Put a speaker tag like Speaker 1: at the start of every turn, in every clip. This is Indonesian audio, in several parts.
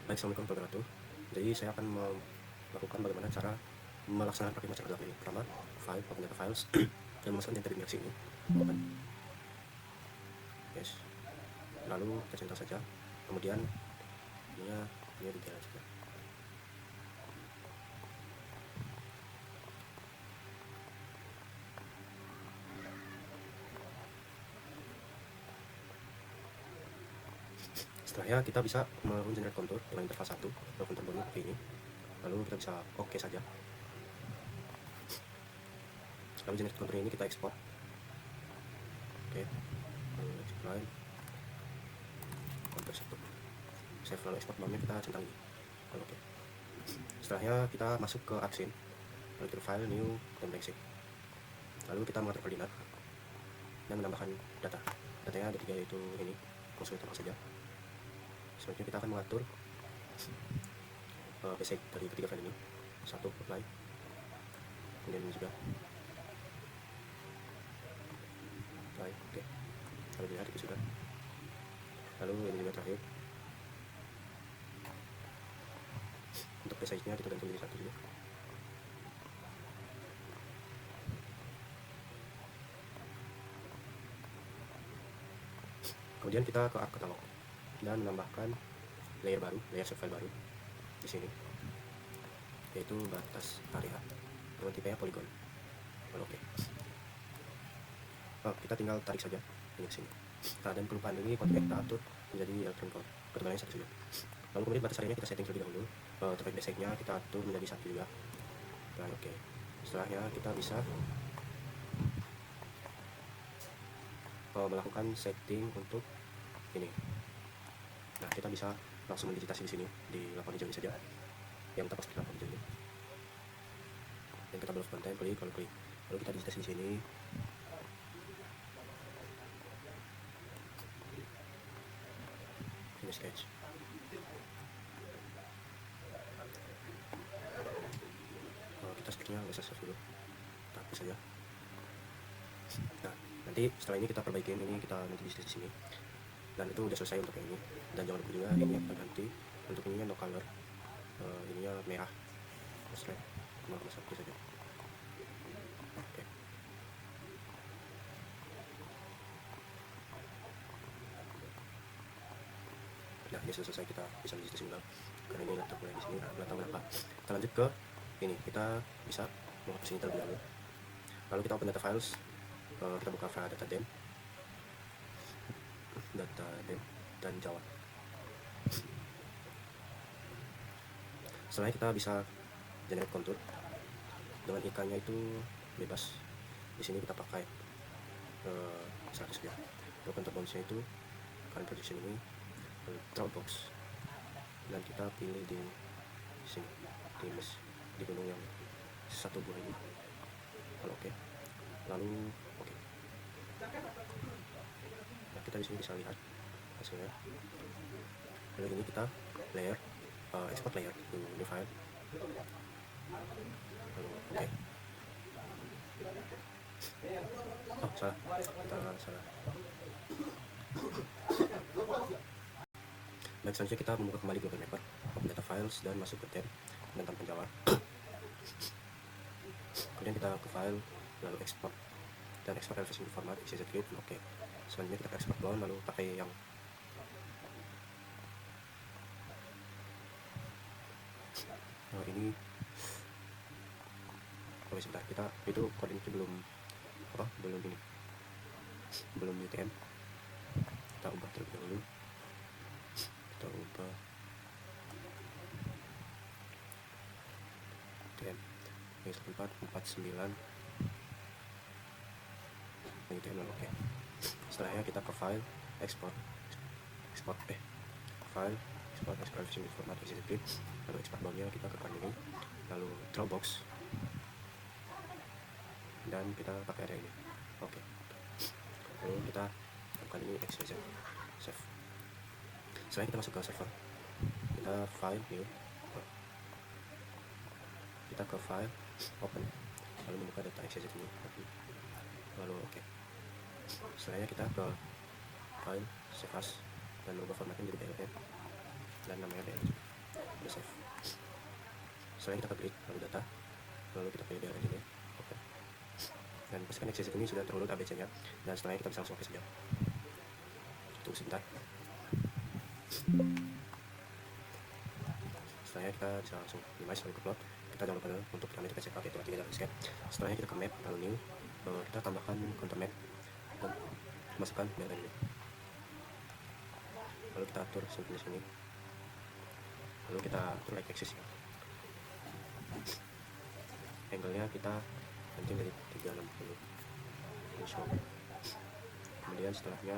Speaker 1: Baik, assalamualaikum warahmatullahi wabarakatuh. Jadi saya akan melakukan bagaimana cara melaksanakan praktik macam ini. Pertama, file, open data files, dan memasukkan enter index ini. Open. Yes. Lalu kita centang saja. Kemudian ini detail saja. Setelahnya kita bisa melakukan generate contour dengan interval 1 atau contour baru seperti ini. Lalu kita bisa OK saja. Lalu generate contour ini kita ekspor. Oke. Lalu export contour 1. Save, lalu export boundnya kita centang ini. Lalu OK. Setelahnya kita masuk ke AppScene. Lalu ke file new dan blank sheet. Lalu kita mengatur koordinat dan menambahkan data. Datanya ada 3, yaitu ini. Langsung kita saja. Selanjutnya kita akan mengatur basic dari ketiga file ini. 1 apply, kemudian ini juga apply. Oke. Lalu dilihat itu sudah. Lalu ini juga terakhir. Untuk basic-nya kita ganti menjadi 1 juga. Kemudian kita ke Arc Catalog dan menambahkan layer baru, layer subfile baru di sini, yaitu batas area dengan tipenya polygon. Lalu oke. Kita tinggal tarik saja ini ke sini. Nah, dan kelupaan ini konfig kita atur menjadi electron code, ketebalannya 1 saja. Lalu kemudian batas areanya kita setting terlebih dahulu. Terkait basic-nya kita atur menjadi 1 juga. Nah, oke. Setelahnya kita bisa melakukan setting untuk ini. Nah, kita bisa langsung menditasi di sini di laporan hijau ini saja, yang kita pasti laporan hijau ini. Dan kita belum konten, klik, lalu kita digitasi di sini. Ini sketch. Kita sepertinya nggak usah save dulu, kita hapus saja. Nah, nanti setelah ini kita perbaikin ini, kita nanti di sini. Dan itu udah selesai untuk yang ini. Dan jangan lupa juga ini kita ganti untuk ininya no color, ininya merah, terus 0,1 saja. Oke. Nah, ini selesai, kita bisa digitasi ulang karena ini laptop mulai di sini. Nggak tahu kenapa. Kita lanjut ke ini, kita bisa menghapus ini terlebih dahulu. Lalu kita open data files, kita buka file data dem dan Java. Selanjutnya kita bisa generate contour dengan ikannya itu bebas. Di sini kita pakai 100 ya. Lalu contour bounce-nya itu current projection ini Dropbox, dan kita pilih di sini di gunung yang 1 buah ini. Lalu oke. Lalu oke. Nah, kita di sini bisa lihat hasilnya. Lalu ini kita layer, export layer to new file. Lalu oke. Oh, salah, kita salah. Baik, selanjutnya kita membuka kembali Google Mapper, open data files dan masuk ke tab dan tanpa Java. Kemudian kita ke file, lalu export dan export elevation format XYZ grid. Oke. Selanjutnya kita export bound, lalu pakai yang ini. Oh, sebentar, kita itu koordinatnya belum UTM. Kita ubah terlebih dahulu. Kita ubah UTM 1449 UTM. Oke. Setelahnya kita ke file, file, export elevation format XYZ grid, lalu export boundnya kita ke ini, lalu Dropbox, dan kita pakai area ini. Oke. Lalu kita lakukan ini XYZ, save. Setelah kita masuk ke server, kita file new, kita ke file, open, lalu membuka data XYZ ini, lalu oke. Setelahnya kita ke file, save as, dan merubah formatnya menjadi DLL dan namanya DLL. kita save. Setelah kita klik lalu data, lalu kita pilih BRN ini, oke. Dan pastikan Excel ini sudah terdownload ABC-nya, dan setelahnya kita bisa langsung oke saja. Tunggu sebentar. Setelahnya kita bisa langsung minimize lalu upload. Kita download file untuk pertama kita cek itu artinya diskette. Setelahnya kita ke map lalu new, kita tambahkan konten map dan masukkan BRN ini. Lalu kita atur simple sini. Lalu kita atur like axis ya. Angle-nya kita pancing dari 360 ini show. Kemudian setelahnya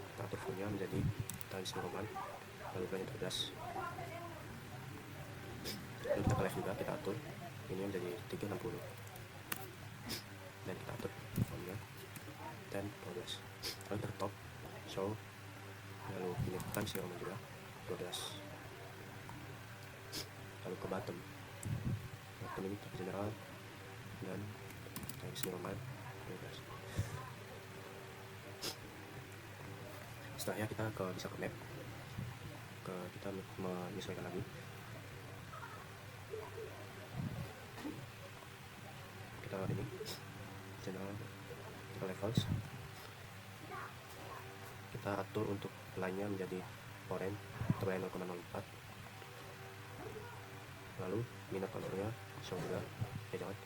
Speaker 1: kita atur full-nya menjadi Times New Roman, lalu bulannya 13. Lalu kita ke left juga, kita atur ini menjadi 360 dan kita atur font-nya 10 12. Lalu kita ke top show, lalu ini Times New Roman juga 12. Lalu ke bottom ini kita general dan Times New Roman 12. Setelahnya kita bisa ke map, kita menyesuaikan lagi. Kita ini general, kita levels, kita atur untuk line-nya menjadi orange tebalnya 0,04. Lalu minat colornya show juga, jangan.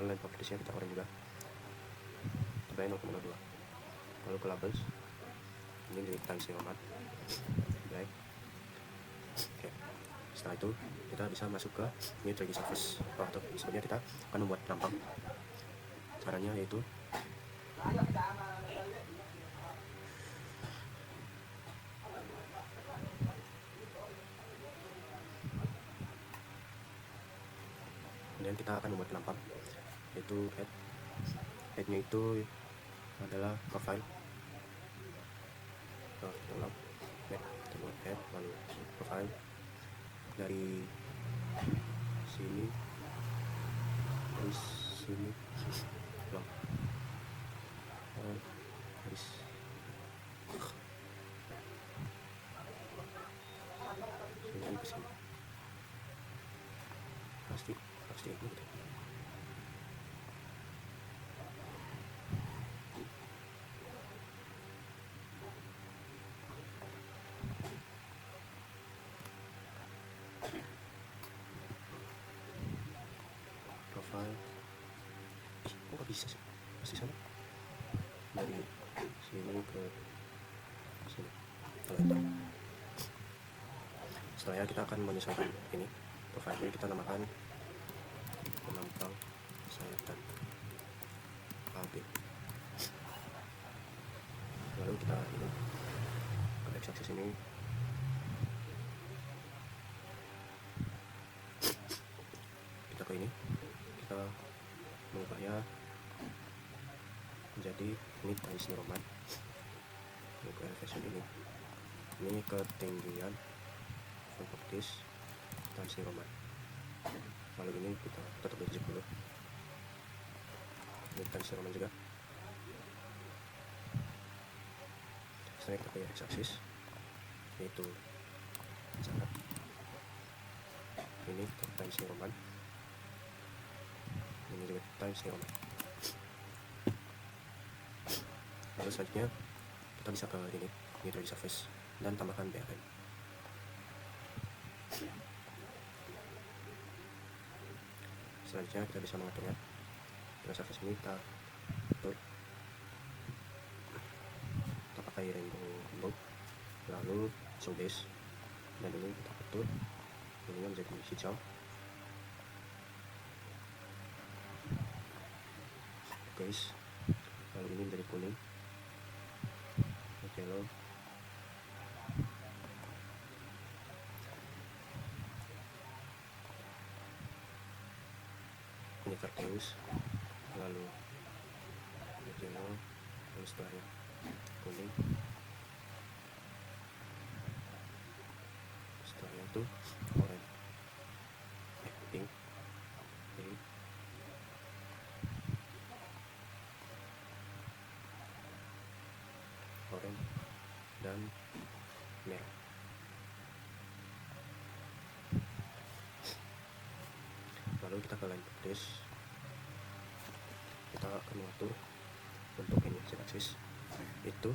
Speaker 1: Lalu line propertiesnya kita orange juga, tebalnya 0,02. Lalu ke labels, ini dari Times New Roman black. Oke. Setelah itu kita bisa masuk ke new 3D surface. Atau sebenarnya kita akan membuat tampang. Caranya yaitu kemudian kita akan membuat lampang, yaitu headnya itu adalah profile. Kita buat head, lalu profile dari sini, long, garis sini ke sini, pasti ini gitu. Profile, kok gak bisa sih? Pasti sana dari sini ke sini. Setelahnya kita akan menyesuaikan ini profile ini, kita namakan penampang sayatan AB. Lalu kita ini ke X axis ini, kita ke ini, kita mengubahnya menjadi ini Times New Roman. Lalu ke elevation ini ketinggian properties Times New Roman. Lalu ini kita tetap di 70. Ini Times New Roman juga. Setelah kita ke X axis, yaitu sangat ini Times New Roman, ini juga Times New Roman. Lalu selanjutnya kita bisa ke ini 3D surface dan tambahkan BRN. Selanjutnya kita bisa mengaturnya. Pada surface ini kita atur, kita pakai rainbow mode, lalu show base, dan ini kita atur ini menjadi hijau, guys, lalu ini menjadi kuning, yellow, ini verteus, lalu yellow, lalu setelahnya kuning, setelahnya itu orange, pink, hitam dan merah. Lalu kita ke line practice, kita akan mengatur untuk ini z axis itu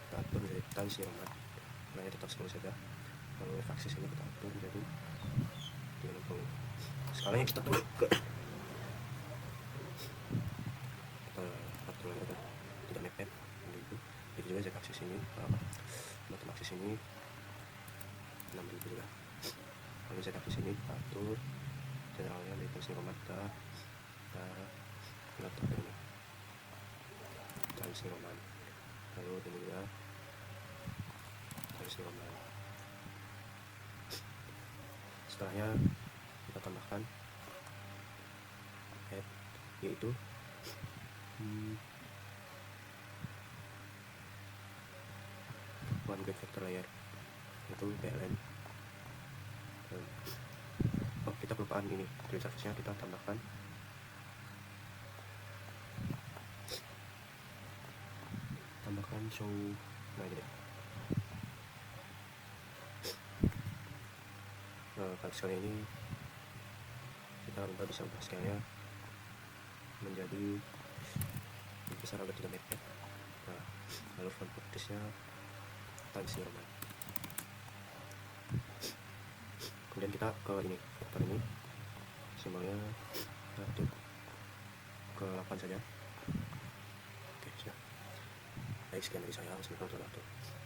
Speaker 1: kita atur menjadi tan siromat, warnanya tetap sama saja. Lalu f axis ini kita atur menjadi 30. Skalanya kita atur ke kita atur lagi agar tidak mepet itu. Jadi juga z axis ini bottom axis ini 6000 juga. Lalu z axis ini kita atur generalnya dari tan siromat ke letak ini tan siroman. Lalu ini juga tan siroman. Setelahnya kita tambahkan add, yaitu one grid vector layer, itu PLN. Oh, kita kelupaan ini grid surface-nya kita tambahkan show. Nah ini deh. Kali sekali ini kita bisa ubah scale-nya menjadi besar agar tidak mepet. Nah, lalu front practice-nya tan siroman. Kemudian kita ke ini, vektor ini simbolnya atur ke 8 saja. Oke, sudah. Baik, sekian dari saya. Wassalamualaikum warahmatullahi wabarakatuh.